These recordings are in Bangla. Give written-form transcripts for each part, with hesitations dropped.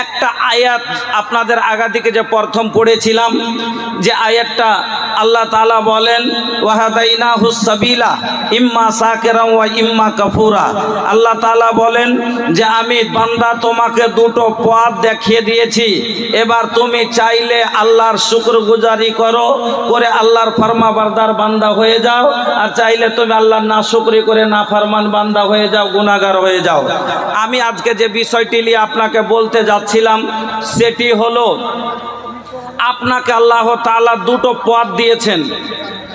একটা আয়াত আপনাদের আগা থেকে যে প্রথম পড়েছিলাম, যে আয়াতটা আল্লাহ তাআলা বলেন ওয়াহাদাইনাহুস সাবিলা ইম্মা শাকিরা ওয়া ইম্মা কাফুরা। আল্লাহ তাআলা বলেন যে আমি বান্দা তোমাকে দুটো পথ দেখিয়ে দিয়েছি, এবার তুমি চাইলে আল্লাহর শুকরগুজারি করো, করে আল্লাহর ফরমাবরদার বান্দা হয়ে যাও, আর চাইলে তুমি আল্লাহর নাশুকরি করে নাফরমান বান্দা হয়ে যাও, গুনাহগার হয়ে যাও। আমি আজকে যে বিষয়টি নিয়ে আপনাকে বলতে যাচ্ছিলাম সেটি হলো, আপনাকে আল্লাহ তাআলা দুটো পথ দিয়েছেন,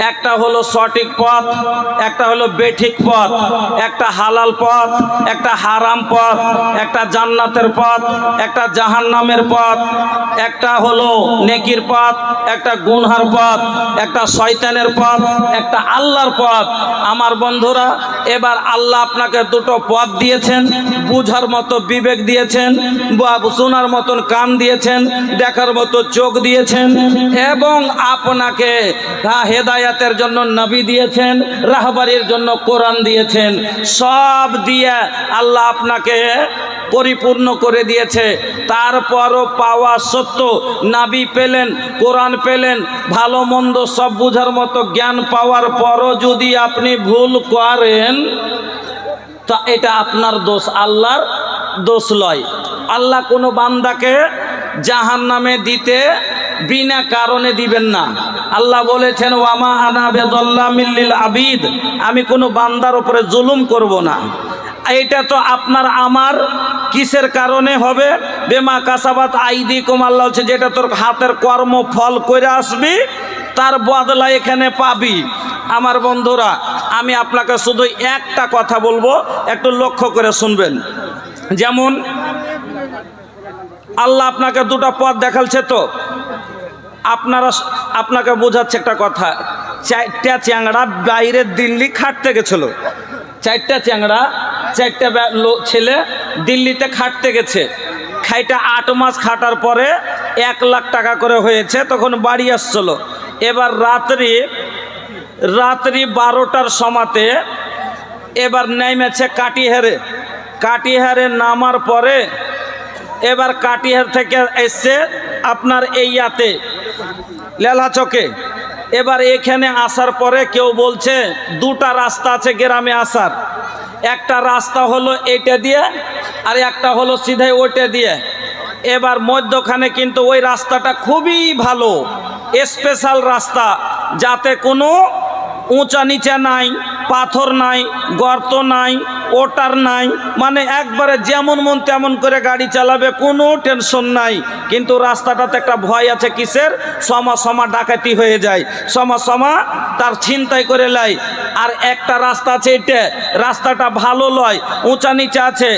একটা হলো সঠিক পথ, একটা হলো বেঠিক পথ, একটা হালাল পথ, একটা হারাম পথ, একটা জান্নাতের পথ, একটা জাহান্নামের পথ, একটা হলো নেকির পথ, একটা গুনহার পথ, একটা শয়তানের পথ, একটা আল্লাহর পথ। আমার বন্ধুরা, এবার আল্লাহ আপনাকে দুটো পথ দিয়েছেন, বুঝার মতো বিবেক দিয়েছেন, শোনার মতন কান দিয়েছেন, দেখার মতো চোখ দিয়েছেন, এবং আপনাকে হেদায়াতের জন্য নবী দিয়েছেন, রাহবারির জন্য কোরআন দিয়েছেন। সব দিয়ে আল্লাহ আপনাকে পরিপূর্ণ করে দিয়েছে। তারপরও পাওয়া সত্য, নবী পেলেন, কোরআন পেলেন, ভালো মন্দ সব বুঝার মতো জ্ঞান পাওয়ার পরও যদি আপনি ভুল করেন, তা এটা আপনার দোষ, আল্লাহর দোষ লয়। আল্লাহ কোনো বান্দাকে জাহান্নামে দিতে বিনা কারণে দিবেন না। আল্লাহ বলেছেন ওয়ামা আনা বিযাল্লামিল লিল আবিদ, আমি কোনো বান্দার উপরে জুলুম করব না। এটা তো আপনার আমার কিসের কারণে হবে? বেমা কাসাবাত আইদিকুম, আল্লাহ হচ্ছে যেটা তোর হাতের কর্ম ফল করে আসবি তার বদলা এখানে পাবি। আমার বন্ধুরা, আমি আপনাকে শুধু একটা কথা বলবো, একটু লক্ষ্য করে শুনবেন। যেমন আল্লাহ আপনাকে দুটো পথ দেখালছে, তো আপনাকে বোঝাচ্ছে একটা কথা। 4টা চ্যাংড়া বাইরে দিল্লি খাটতে গেছিল, 4টা চ্যাংড়া 4টা ছেলে দিল্লিতে খাটতে গেছে। খাইটা 8 মাস খাটার পরে 1 লাখ টাকা করে হয়েছে, তখন বাড়ি আসছিল। এবার রাত্রি 12টার সময়তে এবার নেমেছে কাটিহারে নামার পরে এবার কাটিহার থেকে এসছে আপনার এইয়াতে লেলা চকে। এবার এখানে আসার পরে কেউ বলছে দুটা রাস্তা আছে গ্রামে আসার, একটা রাস্তা হলো এইটা দিয়ে আর একটা হলো সিধাই ওইটা দিয়ে। এবার মধ্যখানে কিন্তু ওই রাস্তাটা খুবই ভালো, স্পেশাল রাস্তা, যাতে কোনো উঁচা নিচা নাই, পাথর নাই, গর্ত নাই, ওটার নাই, মানে একবারে যেমন মন তেমন করে গাড়ি চালাবে, কোনো টেনশন নাই। কিন্তু রাস্তাটাতে একটা ভয় আছে, কিসের? সমা ডাকাতি হয়ে যায়, সমা তার ছিনতাই করে লাই। আর একটা রাস্তা আছে, এটা রাস্তাটা ভালো লয়, উঁচা নিচা আছে,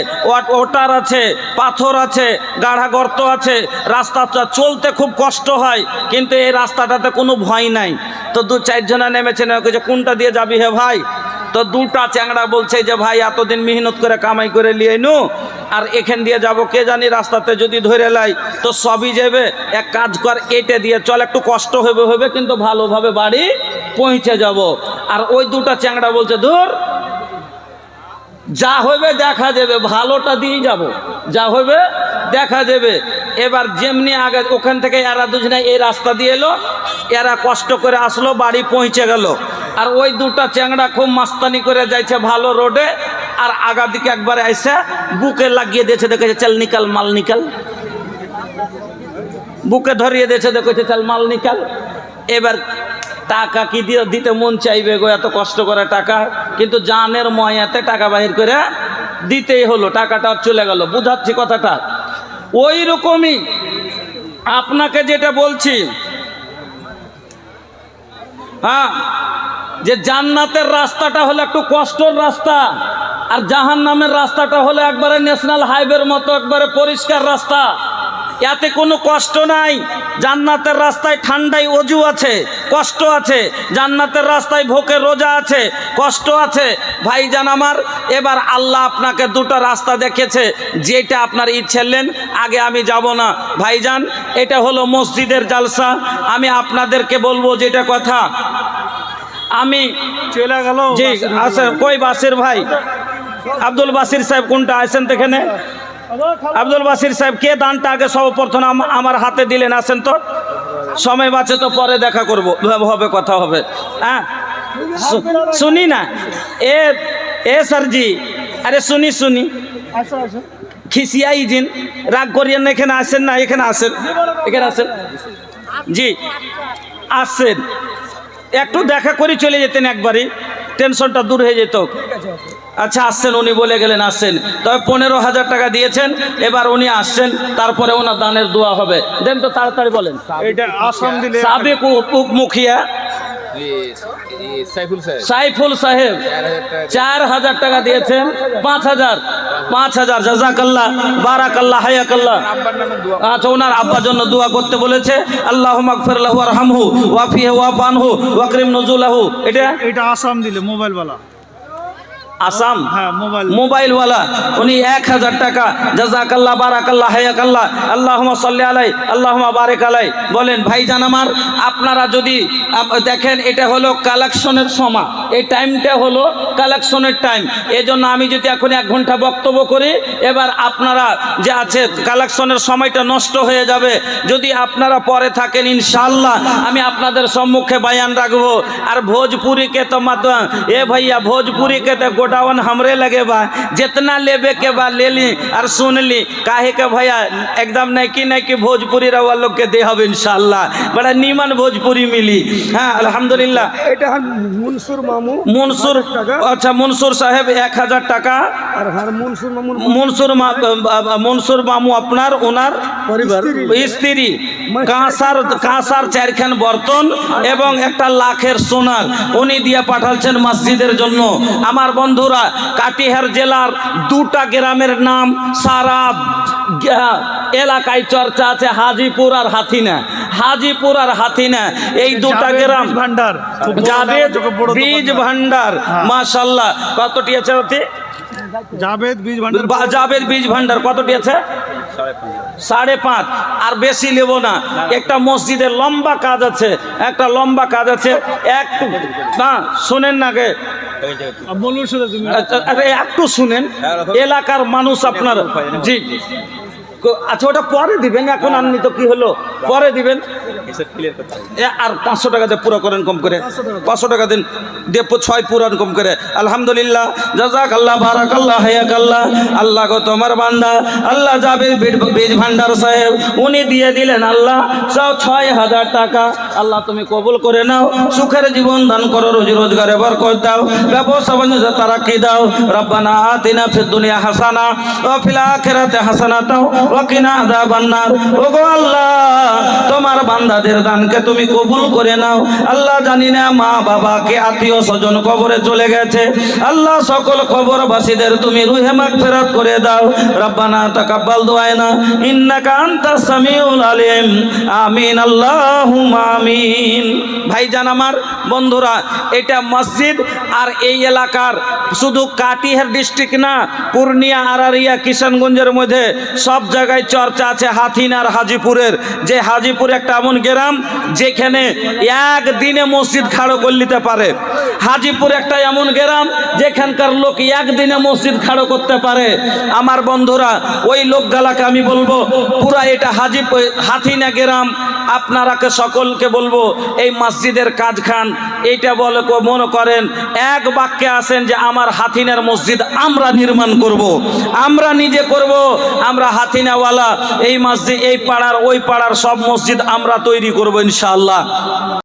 ওটার আছে, পাথর আছে, গাঢ়া গর্ত আছে, রাস্তাটা চলতে খুব কষ্ট হয়, কিন্তু এই রাস্তাটাতে কোনো ভয় নাই। তো 2-4 জনা নেমেছে, যে কোনটা দিয়ে যাবি হে ভাই? তো দুটা চ্যাংড়া বলছে যে ভাই এতদিন মেহনত করে কামাই করে লিয়ে নু, আর এখান দিয়ে যাব, কে জানি রাস্তাতে যদি ধরে লাই তো সবই যাবে। এক কাজ কর, এটে দিয়ে চল, একটু কষ্ট হবে কিন্তু ভালোভাবে বাড়ি পৌঁছে যাব। আর ওই দুটা চ্যাংড়া বলছে ধুর, যা হবে দেখা যাবে, ভালোটা দিয়ে যাব, যা হবে দেখা যাবে। এবার যেমনি আগে ওখান থেকে এরা দুজনে এই রাস্তা দিয়ে এলো, এরা কষ্ট করে আসলো, বাড়ি পৌঁছে গেল। আর ওই দুটা চ্যাংড়া খুব মাস্তানি করে যাইছে ভালো রোডে, আর আগা দিকে একবারে আইসে বুকে লাগিয়ে দিয়েছে, দেখেছে চল নিকাল মাল নিকাল, বুকে ধরিয়ে দিয়েছে, দেখেছে চল মাল নিকাল। এবার টাকা কি দিয়ে দিতে মন চাইবে গো, এত কষ্ট করে টাকা, কিন্তু জানের ময়াতে টাকা বাহির করে দিতেই হলো, টাকাটা চলে গেল। বুঝাচ্ছি কথাটা? ওই রকমই আপনাকে যেটা বলছি, হ্যাঁ, যে জান্নাতের রাস্তাটা হলো একটু কষ্টের রাস্তা, আর জাহান্নামের রাস্তাটা হলো একবারে ন্যাশনাল হাইওয়ের মতো একবারে পরিষ্কার রাস্তা, এতে কোনো কষ্ট নাই। জান্নাতের রাস্তায় ঠান্ডায় অজু আছে, কষ্ট আছে, জান্নাতের রাস্তায় ভোকে রোজা আছে, কষ্ট আছে। ভাইজান আমার, এবার আল্লাহ আপনাকে দুটো রাস্তা দেখেছে, যেটা আপনার ইচ্ছে নেন, আগে আমি যাব না ভাইজান, এটা হলো মসজিদের জালসা। আমি আপনাদেরকে বলবো যেটা কথা, আমি চলে গেল। জি আচ্ছা, কই বাসির ভাই? আব্দুল বাসির সাহেব কোনটা আছেন তো এখানে? আব্দুল বাসির সাহেব কে দানটা আগে সর্বপ্রথম আমার হাতে দিলেন, আসেন তো, সময় বাঁচে তো পরে দেখা করব, হবে কথা হবে। হ্যাঁ শুনি না এ স্যারজি, আরে শুনি খিসিয়াই দিন, রাগ করিয়েন না, এখানে আসেন না, এখানে আসেন জি আসেন, একটু দেখা করে চলে যেতেন, একবারই টেনশনটা দূর হয়ে যেত। আচ্ছা আসছেন, উনি বলে গেলেন আসছেন, তবে 15,000 টাকা দিয়েছেন, এবার উনি আসছেন, তারপরে ওনার দানের দোয়া হবে। দেন তো তাড়াতাড়ি বলেন। এটা আসাম দিলে সাবেক উপমুখিয়া সাইফুল সাহেব 4,000 টাকা দিয়েছেন, 5,000 জাযাকাল্লাহ বারাকাল্লাহ হায়াকাল্লাহ। আচ্ছা ওনার আব্বার জন্য দোয়া করতে বলেছে, আল্লাহুম্মা গফির লাহু ওয়ারহামহু ওয়াফিহি ওয়াফ আনহু ওয়াকরিম নুজুলাহু। এটা আসাম দিলে মোবাইলওয়ালা, আসাম হ্যাঁ মোবাইলওয়ালা, উনি 1,000 টাকা জাযাকাল্লাহ বারাকাল্লাহ হায়াকাল্লাহ আল্লাহুম্মা সাল্লি আলাই আল্লাহুম্মা বারিক আলাই। বলেন ভাইজান আমার, আপনারা যদি দেখেন এটা হলো কালেকশনের সময়, এই টাইমটা হলো কালেকশনের টাইম, এজন্য আমি যদি এখন 1 ঘন্টা বক্তব্য করি, এবার আপনারা যে আছে কালেকশনের সময়টা নষ্ট হয়ে যাবে। যদি আপনারা পরে থাকেন ইনশাআল্লাহ আমি আপনাদের সম্মুখে বয়ান রাখবো। আর ভোজপুরি के तो मत ए भैया, भोजपुरी के तो गोडाउन हमरे लगे बा, जितना लेबे के बा ले ली और सुन ली, काहे के भैया एकदम नहीं कि भोजपुरी रवा लोग के दे हब इंशाल्लाह, बड़ा नीमन भोजपुरी मिली। हाँ अल्हम्दुलिल्लाह। এটা মনসুর মামু, अच्छा মনসুর সাহেব 1,000 টাকা, আর মনসুর মামু মনসুর মামু আপনার ওনার পরিবার স্ত্রী কাঁসার 4খান বর্তন এবং 1 লাখের সোনার উনি দিয়ে পাঠাচ্ছেন মসজিদের জন্য। আমার বন্ধুরা, কাটিহার জেলার 2টা গ্রামের নাম সারা এলাকায় চর্চা আছে, হাজিপুর আর হাতিনা, এই 2টা গ্রাম ভান্ডার, জাবেদ বীজ ভান্ডার, মাশাআল্লাহ। কতটি আছে ওতে? জাবেদ বীজ ভান্ডার কতটি আছে? 5.5। আর বেশি নেব না, একটা মসজিদের লম্বা কাজ আছে, একটু না শুনেন না গে, একটু শুনেন, এলাকার মানুষ আপনার জি। আচ্ছা ওটা পরে দিবেন, এখন আপনি তো কি হলো পরে দিবেন। আর 500 টাকা দিয়ে পুরো করেন, কম করে 500 টাকা দিন, দিয়ে 6 পুরান কম করে। আলহামদুলিল্লাহ, জাযাকাল্লাহ বারাকাল্লাহ হায়াকাল্লাহ। আল্লাহ গো তোমার বান্দা আল্লাহ জাবেদ বীজ ভান্ডার সাহেব উনি দিয়ে দিলেন আল্লাহ 6,000 টাকা। আল্লাহ তুমি কবুল করে নাও, সুখের জীবন দান করো, রুজি রোজগারে বরকত দাও, ব্যবসা বাণিজ্যে তারাক্কি দাও। রব্বানা আতিনা ফিদ দুনিয়া হাসানা ওয়া ফিল আখিরাতি হাসানাতাও ওয়া কিনা আযাবান নার। ওগো আল্লাহ তোমার বান্দাদের দানকে তুমি কবুল করে নাও। আল্লাহ জানি না মা বাবাকে আত্মীয় স্বজন কবরে চলে গেছে, আল্লাহ সকল কবরবাসীদের তুমি রুহে মাগফিরাত করে দাও। রব্বানা তাকাব্বাল দুআনা ইন্নাকা আনতাস সামিউল আলিম। আমিন আল্লাহুম্মা আমিন। ভাইজান আমার বন্ধুরা, এটা মসজিদ আর এই এলাকার শুধু কাটিহার ডিস্ট্রিক্ট না, পূর্ণিয়া, আরারিয়া, কিষানগঞ্জের মধ্যে সব জায়গায় চর্চা আছে হাতিনার হাজিপুরের। যে হাজিপুর একটা এমন গ্রাম যেখানে একদিনে মসজিদ খাড়ো করে নিতে পারে। হাজিপুর একটা এমন গ্রাম যেখানকার লোক একদিনে মসজিদ খাড়ো করতে পারে। আমার বন্ধুরা, ওই লোকগুলাকে আমি বলবো পুরা এটা হাতিনা গ্রাম, আপনারাকে সকলকে বলবো এই মসজিদের কাজ খান এইটা বলে মনে করেন, এক বাক্যে আসেন যে আমার হাতিনার মসজিদ আমরা নির্মাণ করব, আমরা নিজে করব, আমরা হাতিনাওয়ালা এই মসজিদ, এই পাড়ার ওই পাড়ার সব মসজিদ আমরা তৈরি করব ইনশাআল্লাহ।